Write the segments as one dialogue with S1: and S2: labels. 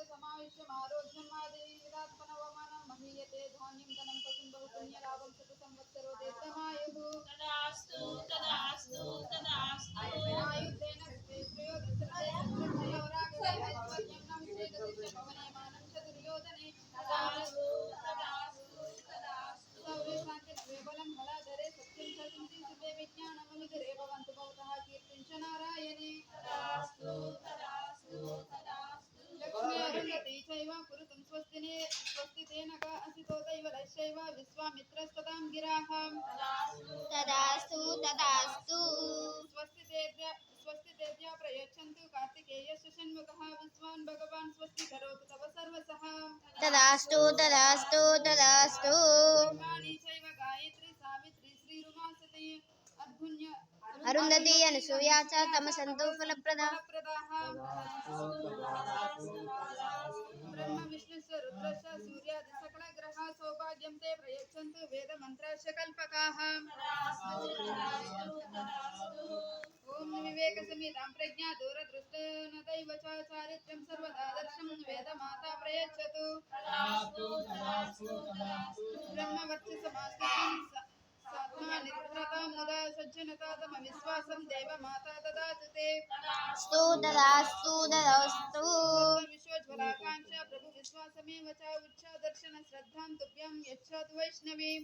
S1: समाविष्यमारोग्यमादेदात्मनवमानं महीयते धान्यं धनं पशुं बहुपुण्यलाभं शतसंवत्सरो दीर्घमायुः
S2: तदास्तु तदास्तु तदास्तु
S1: आयुर्देन श्रेयो दशरथे शत्रुञ्जयोरागवे ऐश्वर्यं न विषेदस्य भवनेमानं च दुर्योधने
S2: तदास्तु तदास्तु तदास्तु
S1: सौर्य शान्ति बलं बलाधरे सत्यं च सिन्धुसुते विज्ञानममिधरे भवन्तु भवतः कीर्तिं च नारायणे
S2: तदास्तु तदास्तु तदास्तु
S1: लक्ष्मी अरुन्धती चैव कुरुतं स्वस्ति तेन का असितो दैवलश्चैव विश्वामित्रस्ततां गिराः
S3: तदास्तु तदास्तु
S1: स्वस्ति तेभ्यः प्रयच्छन्तु कार्तिकेयस्य षण्मुखः विश्वान् भगवान् स्वस्ति करोतु तव सर्वसः
S3: तदास्तु तदास्तु तदास्तु
S1: वाणी चैव गायत्री सावित्री श्रीरुमा सती
S3: अरुन्धती अनुसूया च तमसन्तु फलप्रदाः
S1: ब्रह्म विष्णुश्च रुद्रश्च सूर्यादि सकलग्रहाः सौभाग्यं ते प्रयच्छन्तु वेदमन्त्राश्च कल्पकाः ॐ विवेकसमितां प्रज्ञा दूरदृष्टेन च चारित्र्यं सर्वदा दर्शं वेदमाता प्रयच्छतु ब्रह्मवर्चसमास्तिकं सात्मा निर्भरतां मुदा सज्जनता तमविश्वासं देवमाता ददातु ते
S3: तदास्तु तदास्तु
S1: विश्वज्वलाकाङ्क्षा प्रभु विश्वासमेव च उच्चादर्शन श्रद्धां तुभ्यं यच्छतु वैष्णवीं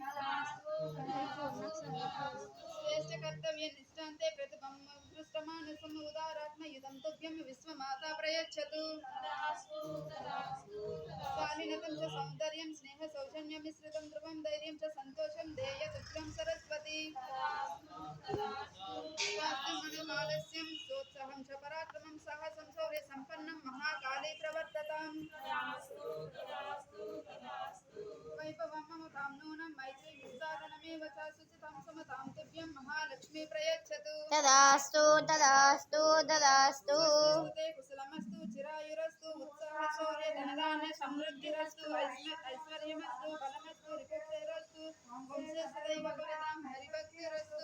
S1: श्रेष्ठ कर्तव्य निष्ठान्ते प्रतिभं पृष्ठमानसम उदारात्मयुतं तुभ्यं विश्वमाता प्रयच्छतु शालिनतं च सौन्दर्यं स्नेह सौजन्यं मिश्रितं ध्रुवं धैर्यं च सन्तोषं देय तुभ्यं सरस्वती मनमालस्यं सोत्साहं च पराक्रमं साहसं शौर्य सम्पन्नं महाकाले प्रवर्तताम् वैभवं ममतां नूनं मैत्री विस्तारणमेव च सुचितां समतां तुभ्यं महालक्ष्मी प्रयच्छतु
S3: तदास्तु तदास्तु तदास्तु
S1: ते कुशलमस्तु चिरायुरस्तु उत्साह शौर्य धनधान्य समृद्धिरस्तु ऐश्वर्यमस्तु बलमस्तु रिपुक्षैरस्तु वंशे सदैव भवतां हरिभक्तिरस्तु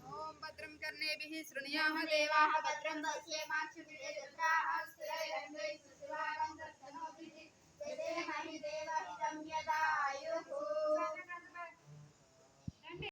S1: ॐ भद्रं कर्णेभिः शृणुयाम देवाः भद्रं पश्येमाक्षभिर्यजत्राः स्थिरैरङ्गैः सुशिवागं दर्शनोभिः वेदेमहि देवहितं यदायुः